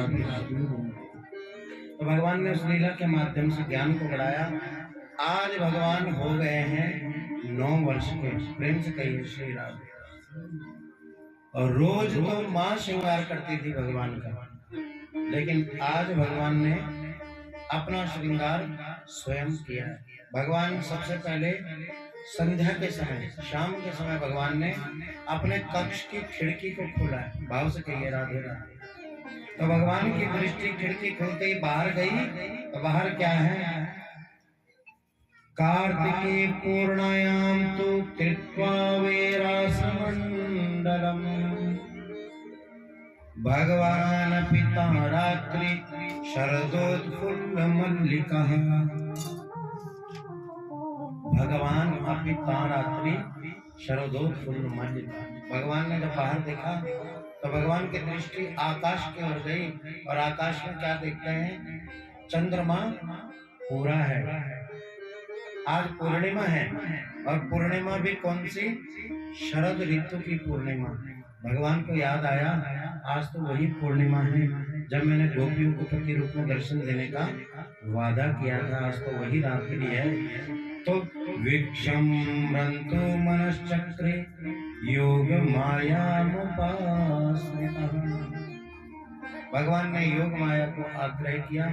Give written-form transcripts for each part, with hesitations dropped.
राधे राधे। तो भगवान ने उस लीला के माध्यम से ज्ञान को बढ़ाया। आज भगवान हो गए हैं 9 वर्ष के। प्रेम से कहिए श्री राधे। और रोज तो माँ श्रृंगार करती थी भगवान का, लेकिन आज भगवान ने अपना श्रृंगार स्वयं किया। भगवान सबसे पहले संध्या के समय, शाम के समय भगवान ने अपने कक्ष की खिड़की को खोला। भाव से कहिए राधे राधे। तो भगवान की दृष्टि खिड़की खुलते ही बाहर गई। तो बाहर क्या है? कार्तिके पूर्णायाम तु कृत्वा वीरासमंडलम भगवान पिता रात्रि शरदोत्फुल्ल मल्लिका। भगवान अपिता रात्रि शरदोत्फुल्ल मल्लिका। भगवान ने जब बाहर देखा तो भगवान की दृष्टि आकाश की ओर गई। और आकाश में क्या देखते हैं? चंद्रमा पूरा है। आज पूर्णिमा है, और पूर्णिमा भी कौन सी? शरद ऋतु की पूर्णिमा। भगवान को याद आया आज तो वही पूर्णिमा है जब मैंने गोपियों को पति रूप में दर्शन देने का वादा किया था। आज तो वही रात्रि है। तो वीक्षम रंतु मनश्चक्रे योग मायामुपाश्रितः। भगवान ने योग माया को आग्रह किया,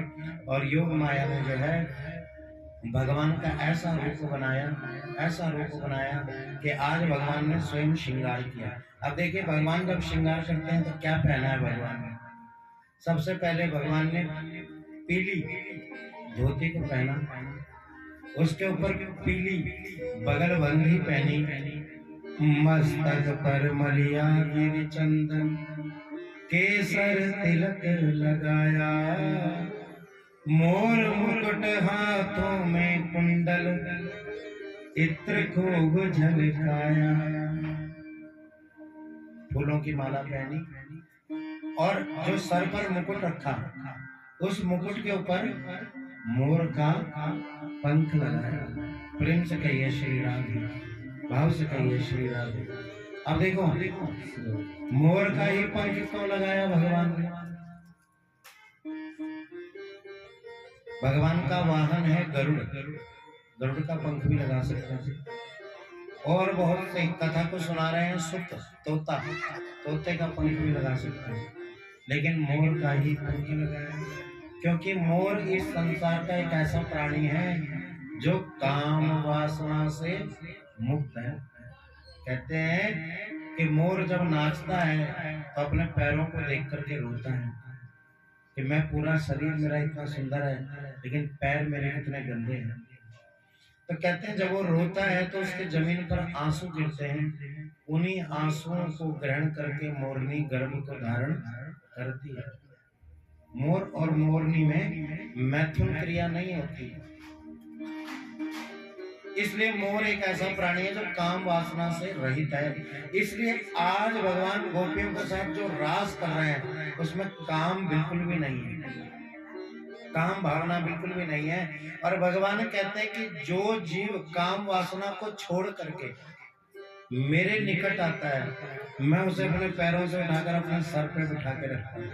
और योग माया ने जो है भगवान का ऐसा रूप बनाया, ऐसा रूप बनाया कि आज भगवान ने स्वयं श्रृंगार किया। अब देखिए भगवान जब श्रृंगार करते हैं तो क्या पहना है भगवान ने? सबसे पहले भगवान ने पीली धोती को पहना, उसके ऊपर पीली बगलबंदी पहनी, मस्तक पर मलिया गिर चंदन, केसर तिलक लगाया, मोर मुकुट हाथों में कुंडल, इत्र खूब झलकाया। फूलों की माला पहनी, और जो सर पर मुकुट रखा उस मुकुट के ऊपर मोर का पंख लगाया। प्रेम से कहिए श्री राधे, भाव से कहिए श्री राधे। अब देखो मोर का ही पंख क्यों लगाया भगवान ने? भगवान का वाहन है गरुड़, गरुड़ का पंख भी लगा सकते हैं। और बहुत से कथा को सुना रहे हैं सुत, तोता, तोते का पंख भी लगा सकते हैं, लेकिन मोर का ही पंख लगाया, क्योंकि मोर इस संसार का एक ऐसा प्राणी है जो काम वासना से मुक्त है। कहते हैं कि मोर जब नाचता है तो अपने पैरों को देख करके रोता है कि मैं पूरा शरीर मेरा इतना सुंदर है, लेकिन पैर मेरे कितने गंदे हैं। तो कहते हैं जब वो रोता है तो उसके जमीन पर आंसू गिरते हैं, उन्हीं आंसुओं को ग्रहण करके मोरनी गर्भ को धारण करती है। मोर और मोरनी में मैथुन क्रिया नहीं होती, इसलिए मोर एक ऐसा प्राणी है जो काम वासना से रहित है। इसलिए आज भगवान गोपियों के साथ जो रास कर रहे हैं उसमें काम बिल्कुल भी नहीं है, काम भावना बिल्कुल भी नहीं है। और भगवान कहते हैं कि जो जीव काम वासना को छोड़ करके मेरे निकट आता है मैं उसे अपने पैरों से उठाकर अपने सर पे बिठा के रखता हूँ।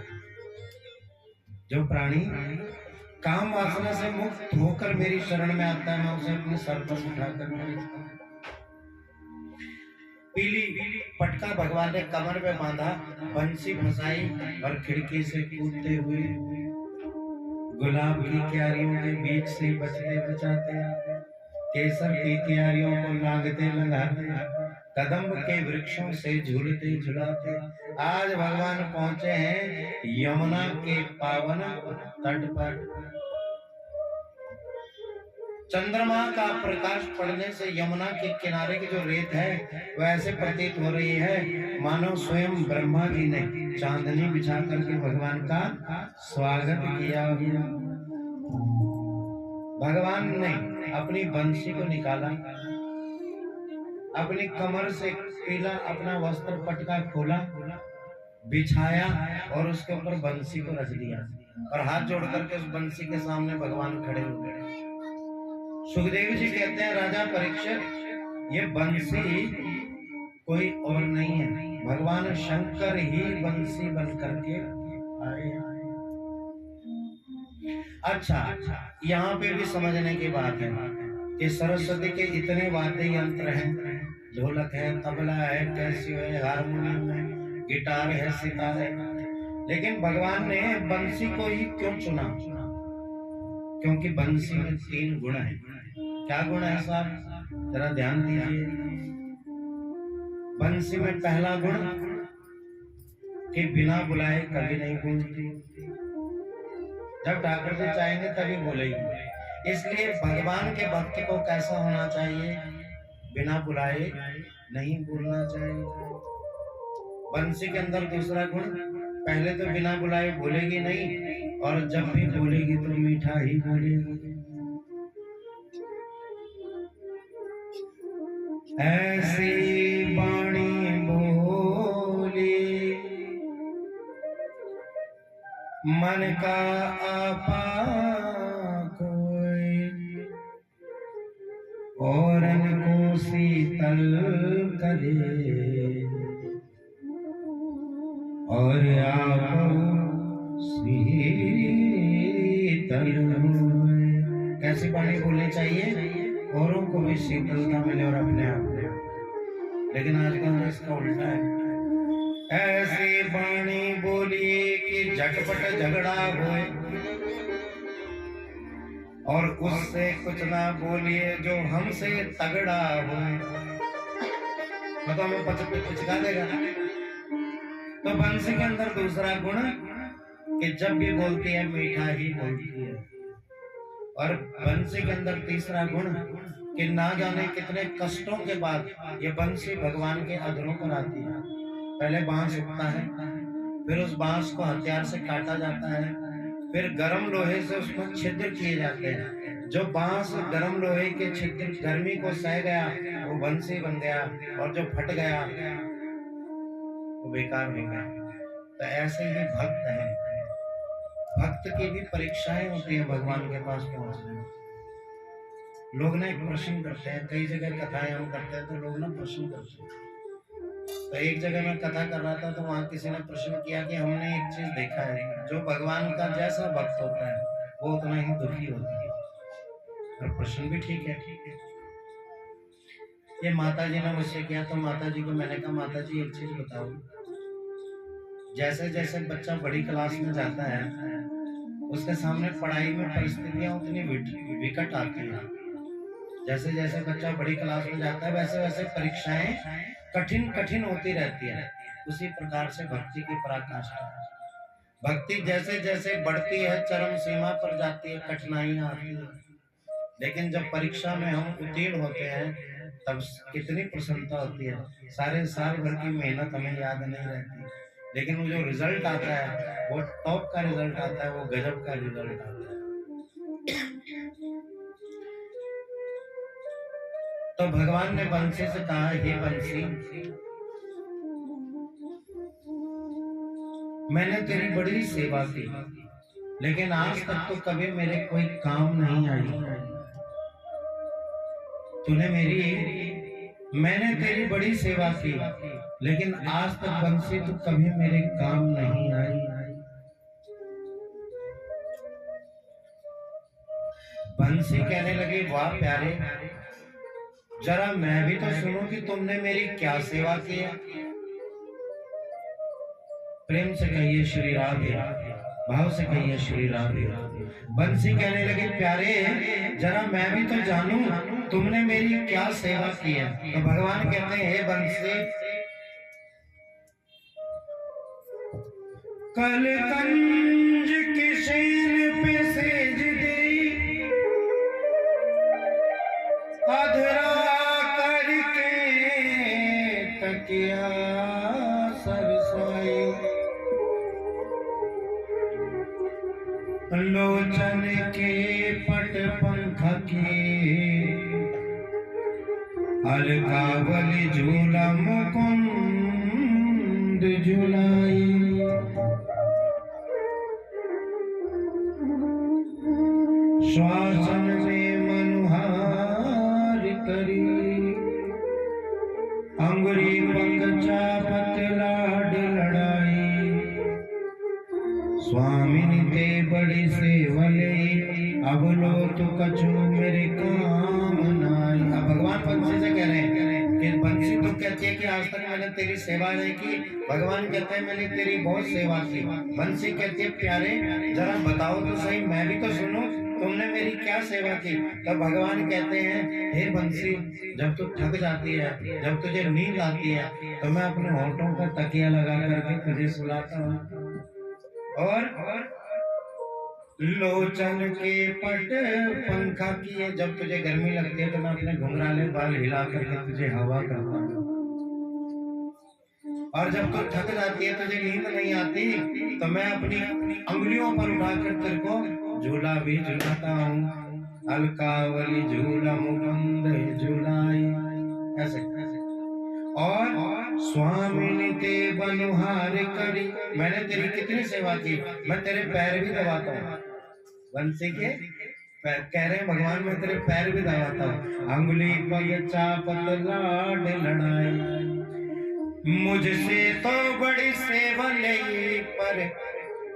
जो प्राणी काम वासना से मुक्त होकर मेरी शरण में आता है मैं उसे अपने सर पर उठाकर रखता हूँ। पीली पटका भगवान ने कमर में बांधा, बंसी फंसाई और खिड़की से कूदते हुए गुलाब की क्यारियों के बीच से बचते बचाते, केसर की क्यारियों को लांघते लंघाते, कदम्ब के वृक्षों से झूलते झुलाते आज भगवान पहुंचे हैं यमुना के पावन तट पर। चंद्रमा का प्रकाश पड़ने से यमुना के किनारे की जो रेत है वह ऐसे प्रतीत हो रही है मानो स्वयं ब्रह्मा जी ने चांदनी बिछा करके भगवान का स्वागत किया। भगवान ने अपनी बंसी को निकाला, अपनी कमर से पीला अपना वस्त्र पटका खोला, बिछाया और उसके ऊपर बंसी को रख दिया और हाथ जोड़ करके उस बंसी के सामने भगवान खड़े हो गए। सुखदेव जी कहते हैं राजा परीक्षित ये बंसी कोई और नहीं है, भगवान शंकर ही बंसी बन करके आए। अच्छा, यहाँ पे भी समझने की बात है कि सरस्वती के इतने वाद्य यंत्र हैं, ढोलक है, तबला है, कैसियो है, हारमोनियम है, गिटार है, सितार है, लेकिन भगवान ने बंसी को ही क्यों चुना? क्योंकि बंसी में 3 गुण है। क्या गुण है साहब? जरा ध्यान दीजिए। बंसी में पहला गुण कि बिना बुलाए कभी नहीं बोलती। जब ठाकुर जी चाहेंगे तभी बोलेगी। इसलिए भगवान के भक्त को कैसा होना चाहिए? बिना बुलाए नहीं बोलना चाहिए। बंसी के अंदर दूसरा गुण, पहले तो बिना बुलाए बोलेगी नहीं, और जब भी बोलेगी तो मीठा ही बोलेगी। ऐसी वाणी बोली मन का आपा कोई, औरन को शीतल करे और आप शीतल हुए। कैसी वाणी बोलनी चाहिए? औरों को भी शीतलता मिले और अपने आप को। लेकिन आजकल इसका उल्टा है। ऐसी वाणी बोली कि झटपट झगड़ा होए, और उससे कुछ ना बोलिए जो हमसे तगड़ा होए। मतलब हमें पचका देगा। तो बंसी के अंदर दूसरा गुण कि जब भी बोलती है मीठा ही बोलती है, और बंसी के अंदर तीसरा गुण कि ना जाने कितने कष्टों के बाद ये बंसी भगवान के अधरों पर आती है। पहले बांस उगता है, फिर उस बांस को हथियार से काटा जाता है, फिर गर्म लोहे से उसमें छिद्र किए जाते हैं। जो बांस गर्म लोहे के छिद्र गर्मी को सह गया वो बंसी बन गया, और जो फट गया वो बेकार हो गया। तो ऐसे ही भक्त है। भक्त की भी परीक्षाएं होती है भगवान के पास पहुंचने में। लोग ना एक प्रश्न करते हैं, कई जगह कथाएं हम करते हैं तो लोग ना प्रश्न करते हैं। तो एक जगह मैं कथा कर रहा था तो वहां किसी ने प्रश्न किया कि हमने एक चीज देखा है, जो भगवान का जैसा भक्त होता है वो उतना ही दुखी होता है। और प्रश्न भी ठीक है। ये माता जी ने मुझसे किया, तो माता जी को मैंने कहा, माता जी एक चीज बताओ, जैसे जैसे बच्चा बड़ी क्लास में जाता है उसके सामने पढ़ाई में परिस्थितियां उतनी विकट आती हैं। जैसे जैसे बच्चा बड़ी क्लास में जाता है वैसे वैसे परीक्षाएं कठिन कठिन होती रहती है। उसी प्रकार से भक्ति की पराकाष्ठा है। भक्ति जैसे जैसे बढ़ती है चरम सीमा पर जाती है, कठिनाइयां आती है, लेकिन जब परीक्षा में हम उत्तीर्ण होते हैं तब कितनी प्रसन्नता होती है। सारे साल भर की मेहनत हमें याद नहीं रहती, लेकिन वो जो रिजल्ट आता है वो टॉप का रिजल्ट आता है, वो गजब का रिजल्ट आता है। तो भगवान ने बंसी से कहा, हे बंसी, मैंने तेरी बड़ी सेवा की, लेकिन आज तक तो कभी मेरे कोई काम नहीं आई। मैंने तेरी बड़ी सेवा की, लेकिन आज तक बंसी तो कभी मेरे काम नहीं आई। बंसी कहने लगी, वाह प्यारे, जरा मैं भी तो सुनूं कि तुमने मेरी क्या सेवा की है। प्रेम से कहिए श्री राधे, भाव से कहिए श्री राधे। बंसी कहने लगी, प्यारे जरा मैं भी तो जानूं तुमने मेरी क्या सेवा की है। तो भगवान कहते हैं, हे बंसी, कल कंज की शेन पे सेज दी, अधरा करके तकिया सरसोई, लोचन के पट पंख की, अलकावल झूला मुकुंद झुलाई। श्वासन में मनुहार करी, अंगुरी पंग चापत लाड लड़ाई। स्वामी स्वामिनी ते बड़ी सेवले, अब लो तो कछु मेरे काम नाई। अब भगवान बंसी से कह रहे हैं कि बंसी तो कहती है कि आज तक मैंने तेरी सेवा नहीं की। भगवान कहते हैं मैंने तेरी बहुत सेवा की। बंसी कहती है प्यारे जरा बताओ तो सही, मैं भी तो सुनूं, तुमने मेरी क्या सेवा की। तो भगवान कहते हैं हे बंसी, जब तू थक जाती है, जब तुझे नींद आती है, तो मैं अपने होंठों पर तकिया लगा करके तुझे सुलाता हूँ, और लोचन के पट पंखा किए, जब तुझे गर्मी लगती है तो मैं अपने घुंघराले बाल हिला करके तुझे हवा करता हूँ, और जब तू थक जाती है, तुझे नींद नहीं आती, तो मैं अपनी अंगुलियों पर उठाकर तेरे को झूला भी झुलाता हूँ। अलकावली झूला मुकुंद झुलाई, ऐसे और स्वामिनी ते बनुहार करी, मैंने तेरी कितनी सेवा की, मैं तेरे पैर भी दबाता हूँ। बंसी के कह रहे हैं भगवान मैं तेरे पैर भी दबाता हूँ। अंगुली पग चापत लाड लड़ाई, मुझसे तो बड़ी सेवा ले, पर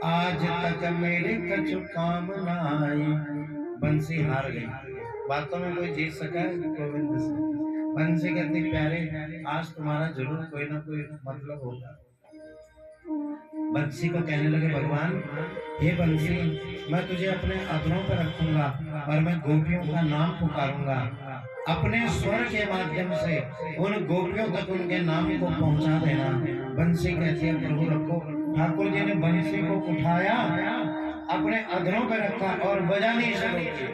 आज तक मेरे कछु काम ना आई। बंसी हार गई, बातों में कोई जीत सका है गोविंद से। बंसी कहती प्यारे आज तुम्हारा जरूर कोई ना कोई मतलब होगा। बंसी को कहने लगे भगवान हे बंसी, मैं तुझे अपने अधरों पर रखूंगा और मैं गोपियों का नाम पुकारूंगा, अपने स्वर के माध्यम से उन गोपियों तक उनके नाम को पहुंचा देना। बंसी कहती है प्रभु रखो। ठाकुर जी ने बंसी को उठाया, अपने अधरों पर रखा और बजानी शुरू की।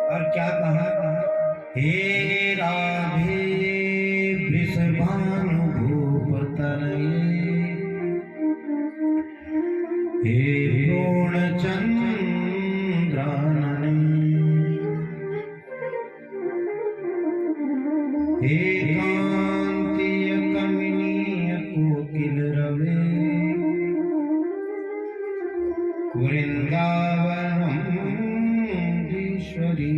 और क्या कहा, हे राधे वृषभानु भूप तनये, हे पूर्ण चंद्रानने, हे कांतीय कमनीय कोकिल रवे, वृंदावनम ईश्वरी,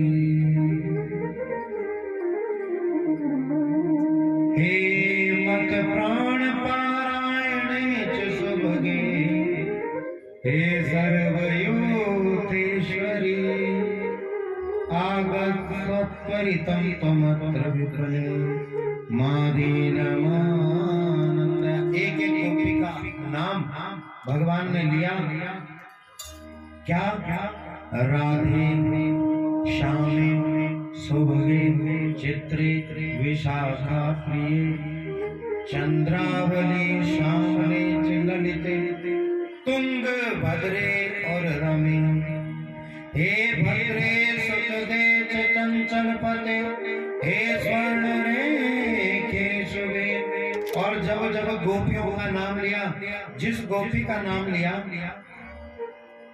हे मत प्राण पारायणे च सुभगे, हे सर्वयोतेश्वरी, आगत सत्वरितं त्वमत्र विप्रणे, मादीनमानंद। एक एक गोपी का नाम भगवान ने लिया। क्या राधे, श्यामे, सुभगे, चित्रे, विशाखा प्रिय, चंद्रावली, श्यामले, ललिते, तुंग भद्रे और रमे, हे भद्रे सुतदे चंचल पते, हे स्वर्ण रेखे शुभे। और जब जब गोपियों का नाम लिया, जिस गोपी का नाम लिया,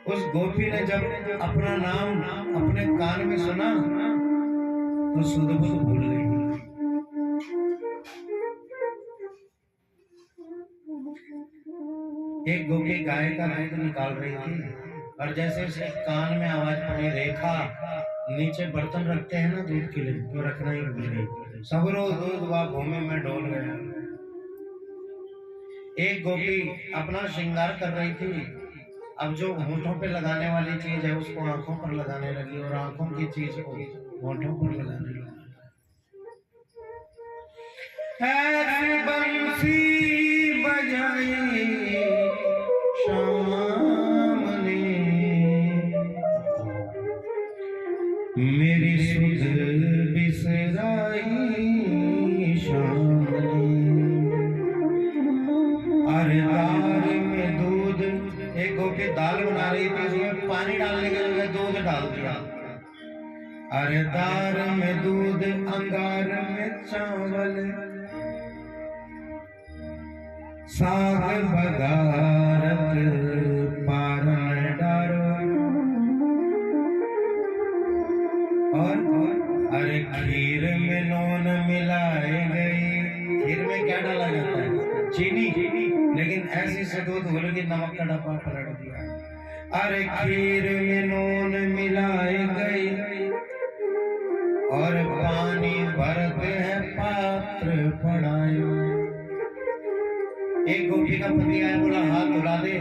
उस गोपी ने जब अपना नाम अपने कान में सुना तो सुध बुध भूल गई। एक गोपी गाय का दूध निकाल रही थी और जैसे उसके कान में आवाज पड़ी रेखा, नीचे बर्तन रखते हैं ना दूध के लिए, तो रखना ही भूल गई। सबरो दूध वह भूमि में डोल गया। एक गोपी अपना श्रृंगार कर रही थी, अब जो होठों पे लगाने वाली चीज है उसको आंखों पर लगाने लगी और आंखों की चीज को होठों पर लगाने लगी। ऐसी बंसी बजाई शाम ने, मेरी सुध बिसराई शाम ने। अरे दाल में दूध, एक गोपी दाल बना रही थी, उसमें पानी डालने के लिए दूध डाल दिया। अरे दाल में दूध, अंगार में चावल, साग बगारत पार में डारो, और अरे खीर में नून मिलाए गई। खीर में क्या डाला जाता है? चीनी, लेकिन ऐसी से दूध भूल गई, नमक का डब्बा पलट दिया। अरे खीर में नून मिलाए गई और पानी भरते हैं पात्र पड़ायो। एक गोपी का पति आया, बोला हाथ धुला दे।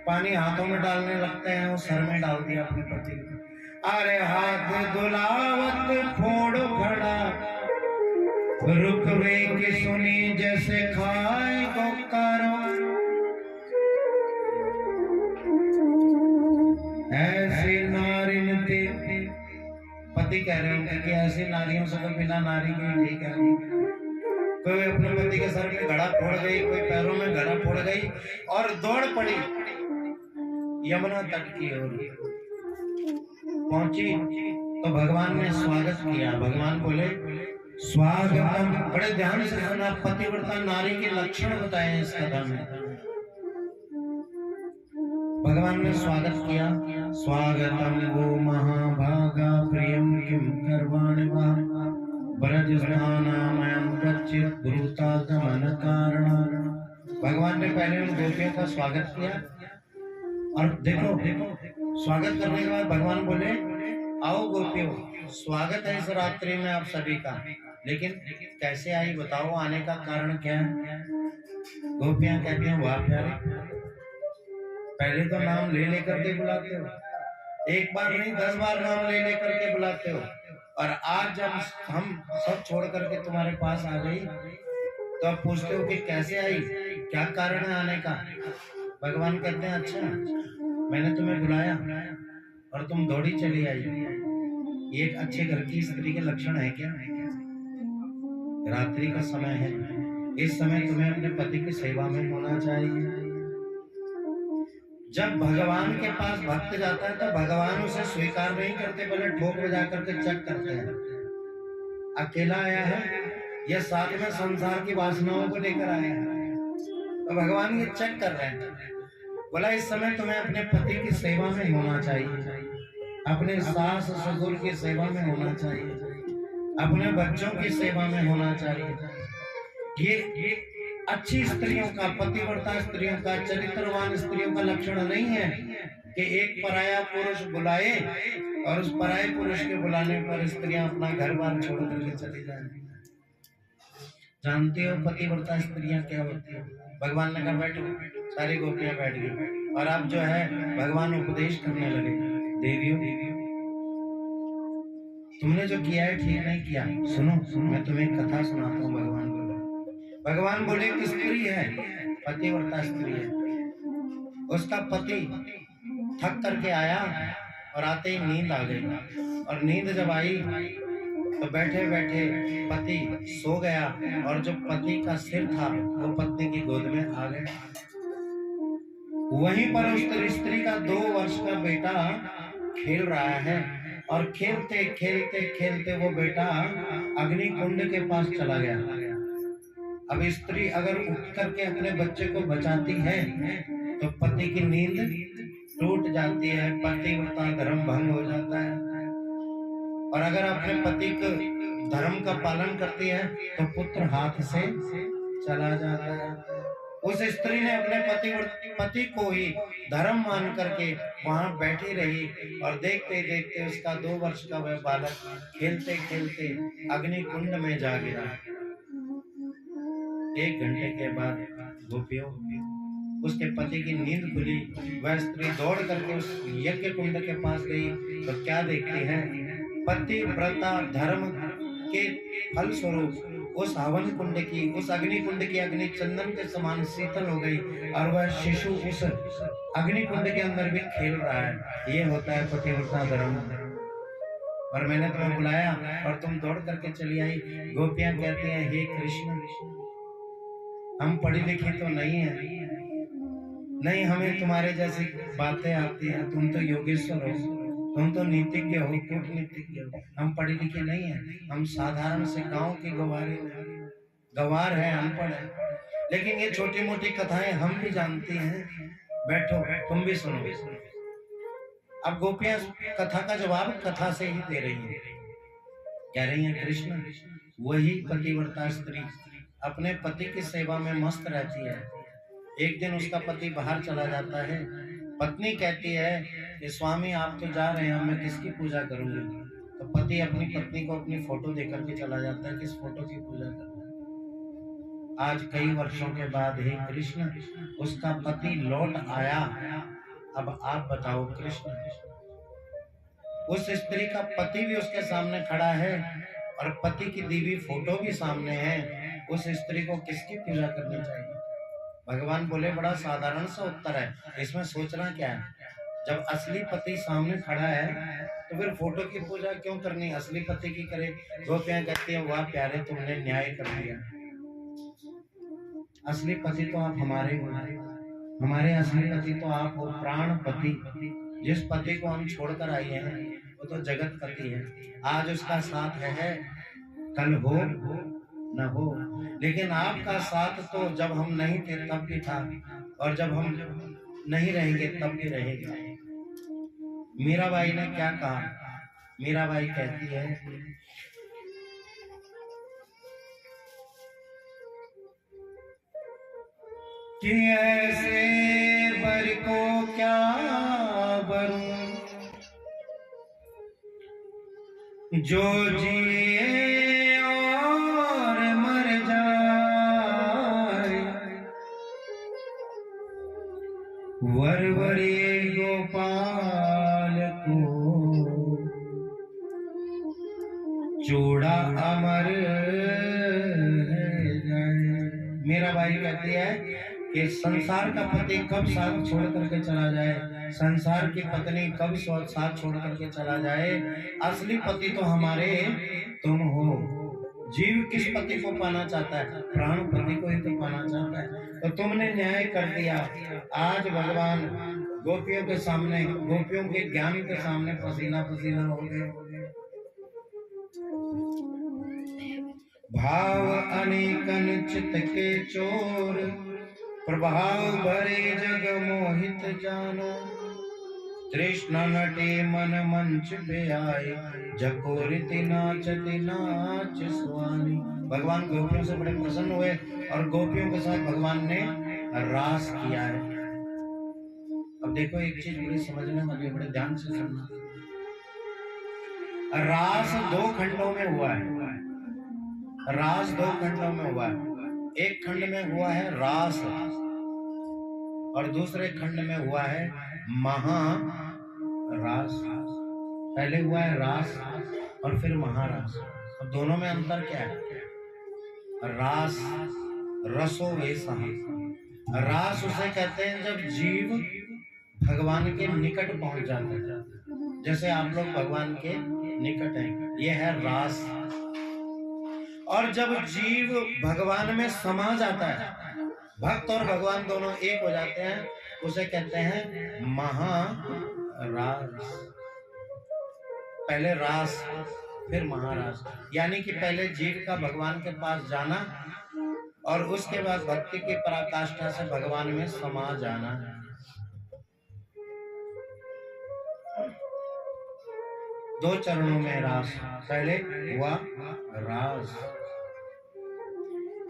पानी हाथों में डालने लगते हैं, वो सर में डाल दिया अपने पति को। अरे हाथ धुलावत फोड़ खड़ा, रुकवे की सुनी जैसे खाए को करो। ऐसी नारिन थे, पति कह रहे हैं कि ऐसी नारियों से तो बिना नारी के ठीक है। कोई अपने पति के सर में घड़ा फोड़ गई, कोई पैरों में घड़ा फोड़ गई और दौड़ पड़ी यमुना तट की ओर। पहुंची तो भगवान ने स्वागत किया। भगवान बोले स्वागतम। बड़े ध्यान से सुना, पतिव्रता नारी के लक्षण बताए इस कथा में। भगवान ने स्वागत किया। स्वागतम वो महाभागा प्रियम किम करवाणि वा ब्रज स्थानामयं गच्छेत् गुरुतागमन कारण। भगवान ने पहले उन गोपियों का स्वागत किया और देखो स्वागत करने के बाद भगवान बोले आओ गोपियों, स्वागत है इस रात्रि में आप सभी का, लेकिन कैसे आई बताओ, आने का कारण क्या है? गोपियां कहती हैं वाह प्यारे, पहले तो नाम ले लेकर के बुलाते हो, एक बार नहीं 10 बार नाम ले लेकर के बुलाते हो, और आज जब हम सब छोड़ करके तुम्हारे पास आ गई तो आप पूछते हो कि कैसे आई, क्या कारण है आने का? भगवान कहते हैं अच्छा, मैंने तुम्हें बुलाया और तुम दौड़ी चली आई, ये एक अच्छे घर की स्त्री के लक्षण है क्या? रात्रि का समय है, इस समय तुम्हें अपने पति की सेवा में होना चाहिए। जब भगवान के पास भक्त जाता है तो भगवान उसे स्वीकार नहीं करते, पहले ठोक बजा करके चेक करते हैं। अकेला आया है या साथ में संसार की वासनाओं को लेकर आया है, तो भगवान ये चेक कर रहे हैं। बोला इस समय तुम्हें अपने पति की सेवा में होना चाहिए, अपने सास ससुर की सेवा में होना चाहिए, अपने बच्चों की सेवा में होना चाहिए। ये अच्छी स्त्रियों का, पतिव्रता स्त्रियों का, चरित्रवान स्त्रियों का लक्षण नहीं है कि एक पराया पुरुष बुलाए और उस पराये पुरुष के बुलाने पर स्त्रियां अपना घर बार छोड़ करके चली जाए। जानते हो पतिव्रता स्त्रियां क्या होती है? भगवान ने कहा बैठो, सारी गोपियां बैठ गई और अब जो है भगवान उपदेश करने लगे। देवियों, तुमने जो किया है ठीक नहीं किया, सुनो मैं तुम्हें एक कथा सुनाता हूँ। भगवान बोले एक स्त्री है, पतिव्रता स्त्री है, उसका पति थक करके आया और आते ही नींद आ गई, और नींद जब आई तो बैठे बैठे पति सो गया और जो पति का सिर था वो पत्नी की गोद में आ गया। वहीं पर उस स्त्री का 2 वर्ष का बेटा खेल रहा है और खेलते खेलते खेलते वो बेटा अग्नि कुंड के पास चला गया। अब स्त्री अगर उठ करके अपने बच्चे को बचाती है तो पति की नींद टूट जाती है, पतिव्रता धर्म भंग हो जाता है। और अगर अपने पति के धर्म का पालन करती है तो पुत्र हाथ से चला जाता है। उस स्त्री ने अपने पति को ही धर्म मान करके वहां बैठी रही और देखते देखते उसका 2 वर्ष का वह बालक खेलते खेलते अग्नि कुंड में जा गिरा। 1 घंटे के बाद गोपियों उसके पति की नींद खुली, वह स्त्री दौड़ करके उस यज्ञ कुंड के पास गई तो क्या देखती है? पतिव्रता धर्म के फल स्वरूप उस हवन कुंड की, उस अग्नि कुंड की अग्नि चंदन के समान शीतल हो गई और वह शिशु उस अग्नि कुंड के अंदर भी खेल रहा है। ये होता है पतिव्रता धर्म। और मैंने तुम्हें बुलाया और तुम दौड़ करके चली आई। गोपियां कहती हैं हे कृष्ण, हम पढ़ी लिखी तो नहीं है, नहीं हमें तुम्हारे जैसी बातें आती हैं, तुम तो योगेश्वर हो, तुम तो नीतिज्ञ हो, कूटनीतिज्ञ हो, हम पढ़े लिखे नहीं है, हम साधारण से गांव के गवार है, अनपढ़ है, लेकिन ये छोटी मोटी कथाएं हम भी जानती हैं। बैठो तुम भी सुनो। अब गोपियां कथा का जवाब कथा से ही दे रही हैं। कह रही हैं कृष्ण, वही पतिव्रता स्त्री अपने पति की सेवा में मस्त रहती है, एक दिन उसका पति बाहर चला जाता है। पत्नी कहती है कि स्वामी आप तो जा रहे हैं, मैं किसकी पूजा करूंगी? तो पति अपनी पत्नी को अपनी फोटो देकर के चला जाता है, किस फोटो की पूजा करना है? आज कई वर्षों के बाद हे कृष्ण उसका पति लौट आया। अब आप बताओ कृष्ण, उस स्त्री का पति भी उसके सामने खड़ा है और पति की दी हुई फोटो भी सामने है, उस स्त्री को किसकी पूजा करनी चाहिए? भगवान बोले बड़ा साधारण सा उत्तर है, इसमें सोचना क्या है? जब असली पति सामने खड़ा है तो फिर फोटो की पूजा क्यों करनी? असली पति की करे। गोपियां कहती है वाह प्यारे तुमने न्याय कर दिया, असली पति तो आप हमारे हो, हमारे असली पति तो आप हो, प्राण पति। जिस पति को हम छोड़कर आए हैं वो तो जगत पति है। आज उसका साथ है, कल हो न हो, लेकिन आपका साथ तो जब हम नहीं थे तब भी था और जब हम नहीं रहेंगे तब भी रहेगा। मीराबाई ने क्या कहा? मीराबाई कहती है कि ऐसे बर को क्या बरूं जो जिए और मर जाए, वरवरे गोपाल को जोड़ा अमर जाए। मीराबाई कहती है कि संसार का पति कब साथ छोड़ करके चला जाए, संसार की पत्नी कब साथ छोड़ करके चला जाए, असली पति तो हमारे तुम हो। जीव किस पति को पाना चाहता है? प्राण पति को ही तो पाना चाहता है। तो तुमने न्याय कर दिया। आज भगवान गोपियों के सामने, गोपियों के ज्ञान के सामने पसीना पसीना हो गए। भाव अनेकन चित के चोर, प्रभाव भरे जग मोहित जानो, तृष्णा नटे मन मंच पे आए, जकोरिति नाचति नाच स्वामी। भगवान गोपियों से बड़े प्रसन्न हुए और गोपियों के साथ भगवान ने रास किया है। अब देखो एक चीज बड़ी समझने वाली, बड़े ध्यान से सुनना। रास दो खंडों में हुआ है, रास दो खंडों में हुआ है। एक खंड में हुआ है रास और दूसरे खंड में हुआ है महारास। पहले हुआ है रास और फिर महारास। और दोनों में अंतर क्या है? रास रसो वेसः। रास उसे कहते हैं जब जीव भगवान के निकट पहुंच जाते हैं, जैसे आप लोग भगवान के निकट हैं, यह है रास। और जब जीव भगवान में समा जाता है, भक्त और भगवान दोनों एक हो जाते हैं, उसे कहते हैं महारास। पहले रास फिर महारास, यानी कि पहले जीव का भगवान के पास जाना और उसके बाद भक्ति की पराकाष्ठा से भगवान में समा जाना। दो चरणों में रास। पहले हुआ रास,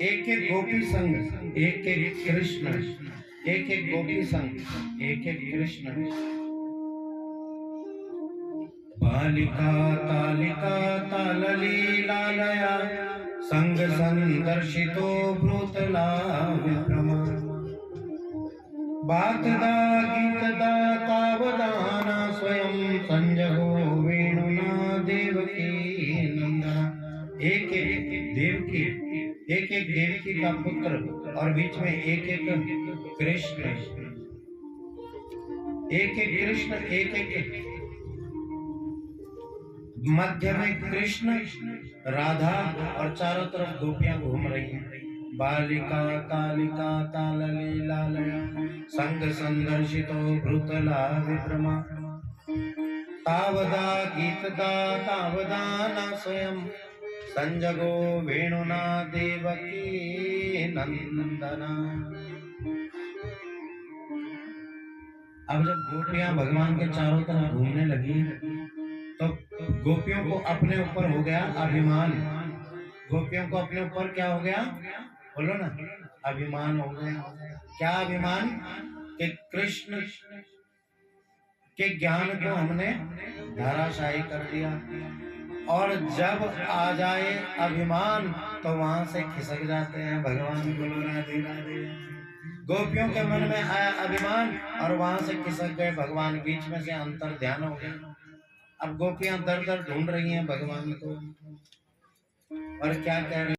एक एक गोपी संग, एक एक कृष्ण, एक एक गोपी संग, एक एक कृष्ण। बालिका तालिका ताललीलालया, संग संदर्शितो भ्रूतला विप्रमा। बातदा गीतदा तावदाना, स्वयं संजगो वेणुना देवकी नंदना। एक एक देवकी, एक एक देवकी का पुत्र और बीच में एक एक कृष्ण, एक एक कृष्ण, एक एक मध्य में कृष्ण राधा और चारों तरफ गोपियां घूम रही हैं। बालिका तालिका ताललीलालया, संग संदर्शितो भ्रूतला विप्रमा। तावदा गीतदा तावदाना, स्वयं संजगो वेणुना देवकी नंदना। अब जब गोपियां भगवान के चारों तरफ घूमने लगी तो गोपियों को अपने ऊपर हो गया अभिमान। गोपियों को अपने ऊपर क्या हो गया? बोलो ना, अभिमान हो गया। क्या अभिमान कि कृष्ण के ज्ञान को हमने धराशायी कर दिया, और जब आ जाए अभिमान तो वहां से खिसक जाते हैं। भगवान बोलो राधे राधे। गोपियों के मन में आया अभिमान और वहां से खिसक गए भगवान, बीच में से अंतर ध्यान हो गया। अब गोपियां दर दर ढूंढ रही हैं भगवान को, और क्या कह रही